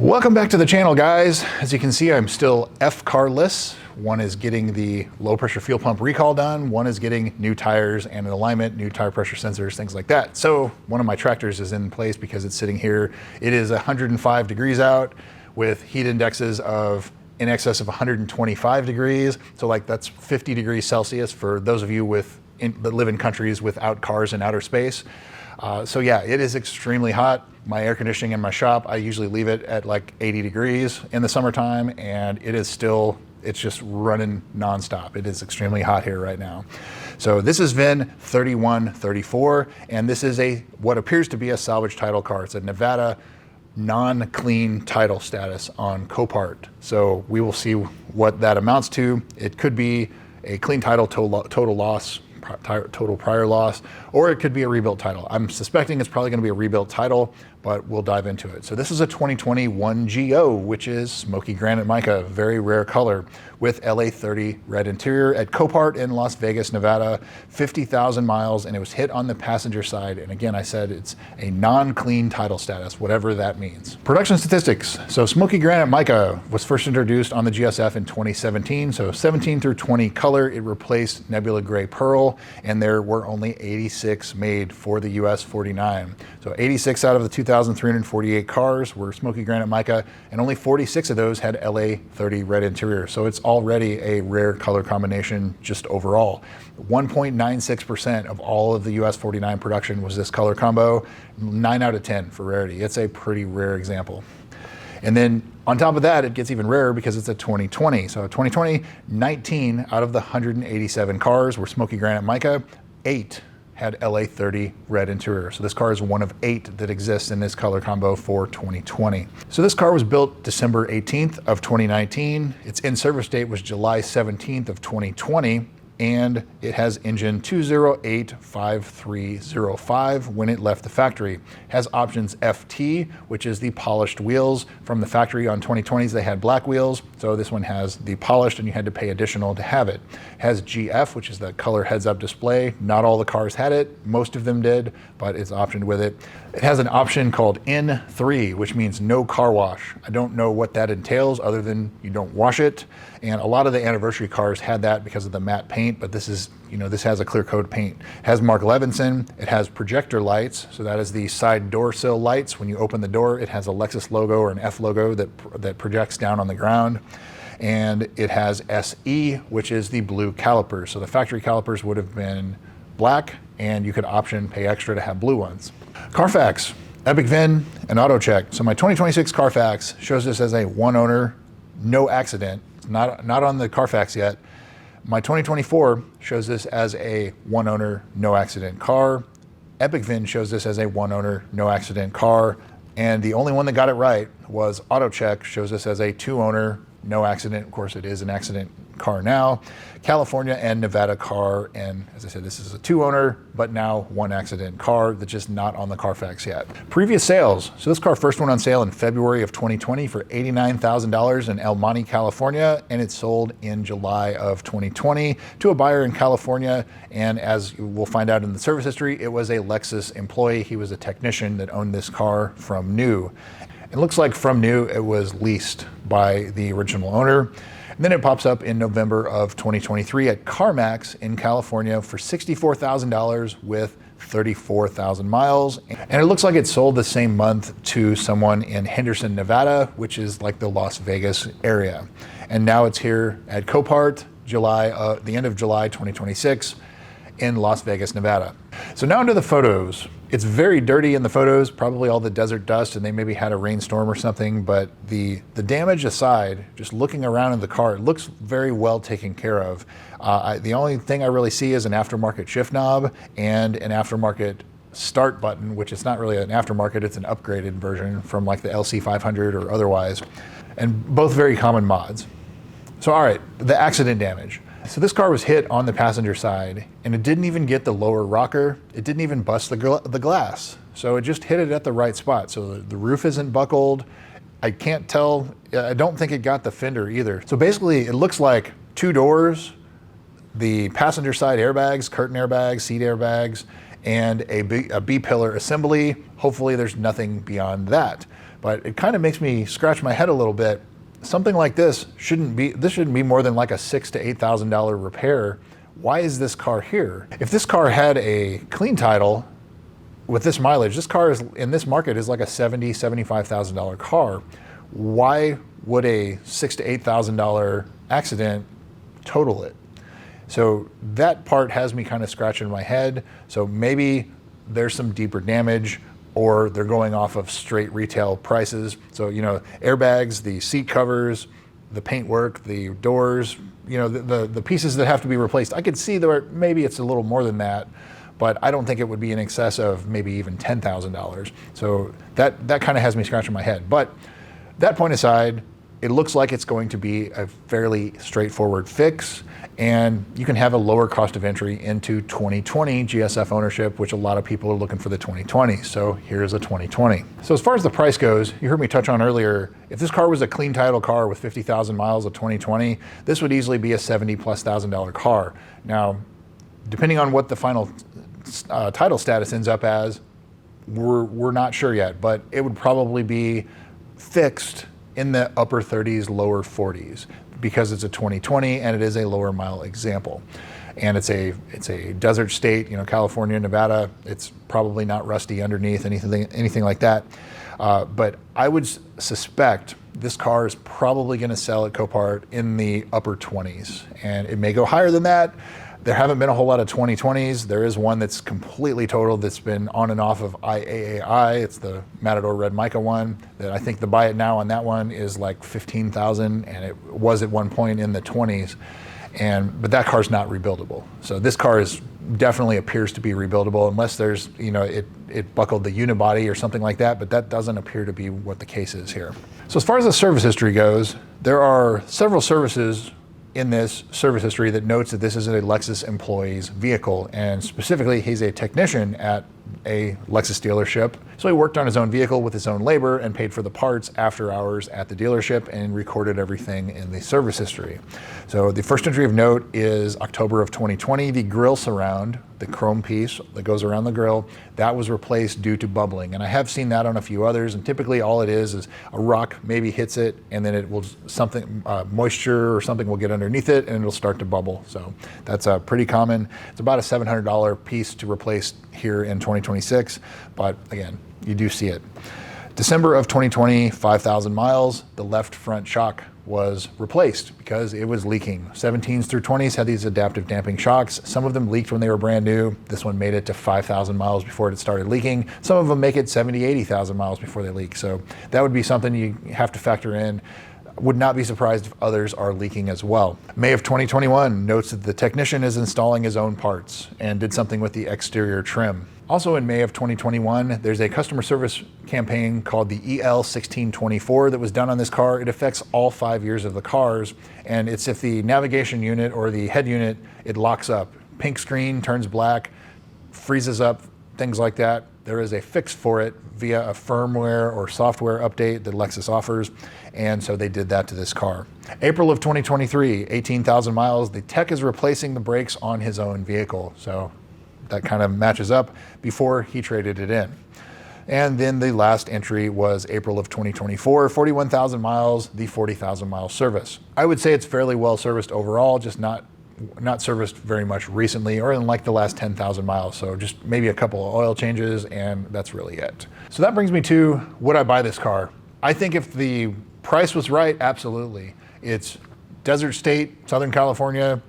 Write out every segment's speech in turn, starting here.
Welcome back to the channel, guys. As you can see, I'm still F-carless. One is getting the low pressure fuel pump recall done. One is getting new tires and an alignment, new tire pressure sensors, things like that. So one of my tractors is in place because it's sitting here. It is 105 degrees out with heat indexes of in excess of 125 degrees. So like that's 50 degrees Celsius for those of you that live in countries without cars in outer space. So yeah, it is extremely hot. My air conditioning in my shop, I usually leave it at like 80 degrees in the summertime, and it's just running nonstop. It is extremely hot here right now. So this is VIN 3134, and this is what appears to be a salvage title car. It's a Nevada non-clean title status on Copart. So we will see what that amounts to. It could be a clean title total loss, total prior loss, or it could be a rebuilt title. I'm suspecting it's probably going to be a rebuilt title, but we'll dive into it. So this is a 2020 1GO, which is smoky granite mica, very rare color, with LA30 red interior at Copart in Las Vegas, Nevada, 50,000 miles, and it was hit on the passenger side. And again, I said it's a non-clean title status, whatever that means. Production statistics. So smoky granite mica was first introduced on the GSF in 2017. So 17 through 20 color, it replaced Nebula Gray Pearl, and there were only 86 made for the US 49. So 86 out of the 2,348 cars were smoky granite mica, and only 46 of those had LA30 red interior. So it's already a rare color combination just overall. 1.96% of all of the US 49 production was this color combo, 9 out of 10 for rarity. It's a pretty rare example. And then on top of that, it gets even rarer because it's a 2020. So 2020, 19 out of the 187 cars were smoky granite mica, 8 had LA30 red interior. So this car is one of 8 that exists in this color combo for 2020. So this car was built December 18th of 2019. Its in-service date was July 17th of 2020. And it has engine 2085305 when it left the factory. It has options FT, which is the polished wheels. From the factory on 2020s, they had black wheels. So this one has the polished, and you had to pay additional to have it. It has GF, which is the color heads-up display. Not all the cars had it. Most of them did, but it's optioned with it. It has an option called N3, which means no car wash. I don't know what that entails other than you don't wash it. And a lot of the anniversary cars had that because of the matte paint, but this is, this has a clear coat paint. It has Mark Levinson. It has projector lights. So that is the side door sill lights. When you open the door, it has a Lexus logo or an F logo that projects down on the ground. And it has SE, which is the blue calipers. So the factory calipers would have been black, and you could option pay extra to have blue ones. Carfax, Epic VIN, and auto check. So my 2026 Carfax shows this as a one owner, no accident. Not on the Carfax yet. My 2024 shows this as a one owner, no accident car. Epic VIN shows this as a one owner, no accident car. And the only one that got it right was AutoCheck, shows this as a two owner, no accident. Of course, it is an accident car now. California and Nevada car, and as I said, this is a two owner, but now one accident car that's just not on the Carfax yet. Previous sales. So this car first went on sale in February of 2020 for $89,000 in El Monte, California, and it sold in July of 2020 to a buyer in California. And as we'll find out in the service history, it was a Lexus employee. He was a technician that owned this car from new. It looks like from new, it was leased by the original owner. And then it pops up in November of 2023 at CarMax in California for $64,000 with 34,000 miles. And it looks like it sold the same month to someone in Henderson, Nevada, which is like the Las Vegas area. And now it's here at Copart, the end of July 2026 in Las Vegas, Nevada. So now into the photos. It's very dirty in the photos, probably all the desert dust, and they maybe had a rainstorm or something, but the damage aside, just looking around in the car, it looks very well taken care of. The only thing I really see is an aftermarket shift knob and an aftermarket start button, which is not really an aftermarket, it's an upgraded version from like the LC500 or otherwise, and both very common mods. So all right, the accident damage. So this car was hit on the passenger side, and it didn't even get the lower rocker. It didn't even bust the glass. So it just hit it at the right spot. So the roof isn't buckled. I can't tell. I don't think it got the fender either. So basically it looks like two doors, the passenger side airbags, curtain airbags, seat airbags, and a B-pillar assembly. Hopefully there's nothing beyond that. but it kind of makes me scratch my head a little bit. Something like this shouldn't be more than like a $6,000 to $8,000 repair. Why is this car here? If this car had a clean title with this mileage, this car is in this market is like a $70,000, $75,000 car. Why would a $6,000 to $8,000 accident total it? So that part has me kind of scratching my head. So maybe there's some deeper damage, or they're going off of straight retail prices. So, airbags, the seat covers, the paintwork, the doors, the pieces that have to be replaced. I could see that maybe it's a little more than that, but I don't think it would be in excess of maybe even $10,000. So that kind of has me scratching my head. But that point aside, it looks like it's going to be a fairly straightforward fix, and you can have a lower cost of entry into 2020 GSF ownership, which a lot of people are looking for the 2020. So here's a 2020. So as far as the price goes, you heard me touch on earlier, if this car was a clean title car with 50,000 miles of 2020, this would easily be a $70,000+ car. Now, depending on what the final title status ends up as, we're not sure yet, but it would probably be fixed in the upper 30s, lower 40s, because it's a 2020 and it is a lower mile example. And it's a desert state, California, Nevada. It's probably not rusty underneath, anything like that. But I would suspect this car is probably going to sell at Copart in the upper 20s, and it may go higher than that. There haven't been a whole lot of 2020s. There is one that's completely totaled that's been on and off of IAAI. It's the Matador Red Mica one. That I think the buy it now on that one is like $15,000, and it was at one point in the 20s. But that car's not rebuildable. So this car definitely appears to be rebuildable, unless there's, it buckled the unibody or something like that, but that doesn't appear to be what the case is here. So as far as the service history goes, there are several services in this service history that notes that this is a Lexus employee's vehicle, and specifically he's a technician at a Lexus dealership. So he worked on his own vehicle with his own labor and paid for the parts after hours at the dealership and recorded everything in the service history. So the first entry of note is October of 2020. The grill surround, the chrome piece that goes around the grill, that was replaced due to bubbling. And I have seen that on a few others, and typically all it is a rock maybe hits it, and then it will moisture or something will get underneath it and it'll start to bubble. So that's pretty common. It's about a $700 piece to replace here in 2026, but again, you do see it. December of 2020, 5,000 miles, the left front shock was replaced because it was leaking. 17s through 20s had these adaptive damping shocks. Some of them leaked when they were brand new. This one made it to 5,000 miles before it started leaking. Some of them make it 70, 80,000 miles before they leak. So that would be something you have to factor in. Would not be surprised if others are leaking as well. May of 2021 notes that the technician is installing his own parts and did something with the exterior trim. Also in May of 2021, there's a customer service campaign called the EL1624 that was done on this car. It affects all 5 years of the cars, and it's if the navigation unit or the head unit, it locks up. Pink screen turns black, freezes up, things like that. There is a fix for it via a firmware or software update that Lexus offers, and so they did that to this car. April of 2023, 18,000 miles, the tech is replacing the brakes on his own vehicle. So that kind of matches up before he traded it in. And then the last entry was April of 2024, 41,000 miles, the 40,000 mile service. I would say it's fairly well serviced overall, just not serviced very much recently or in like the last 10,000 miles. So just maybe a couple of oil changes, and that's really it. So that brings me to, would I buy this car? I think if the price was right, absolutely. It's desert state, Southern California,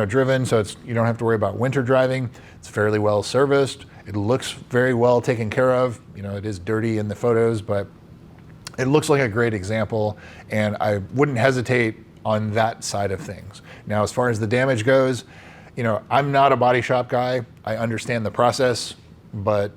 driven, so you don't have to worry about winter driving. It's fairly well serviced. It looks very well taken care of. It is dirty in the photos, but it looks like a great example, and I wouldn't hesitate on that side of things. Now, as far as the damage goes, I'm not a body shop guy. I understand the process, but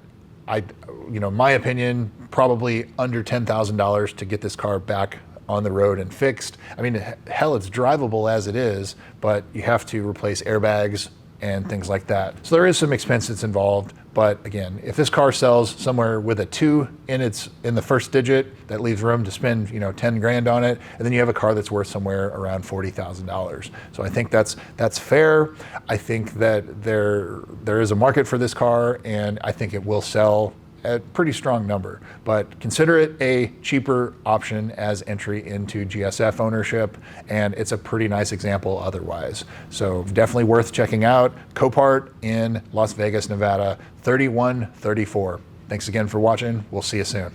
my opinion, probably under $10,000 to get this car back on the road and fixed. I mean, hell, it's drivable as it is, but you have to replace airbags and things like that. So there is some expense that's involved, but again, if this car sells somewhere with a 2 in the first digit, that leaves room to spend 10 grand on it, and then you have a car that's worth somewhere around $40,000. So I think that's fair. I think that there is a market for this car, and I think it will sell a pretty strong number, but consider it a cheaper option as entry into GSF ownership, and it's a pretty nice example otherwise. So definitely worth checking out. Copart in Las Vegas, Nevada, 3134. Thanks again for watching. We'll see you soon.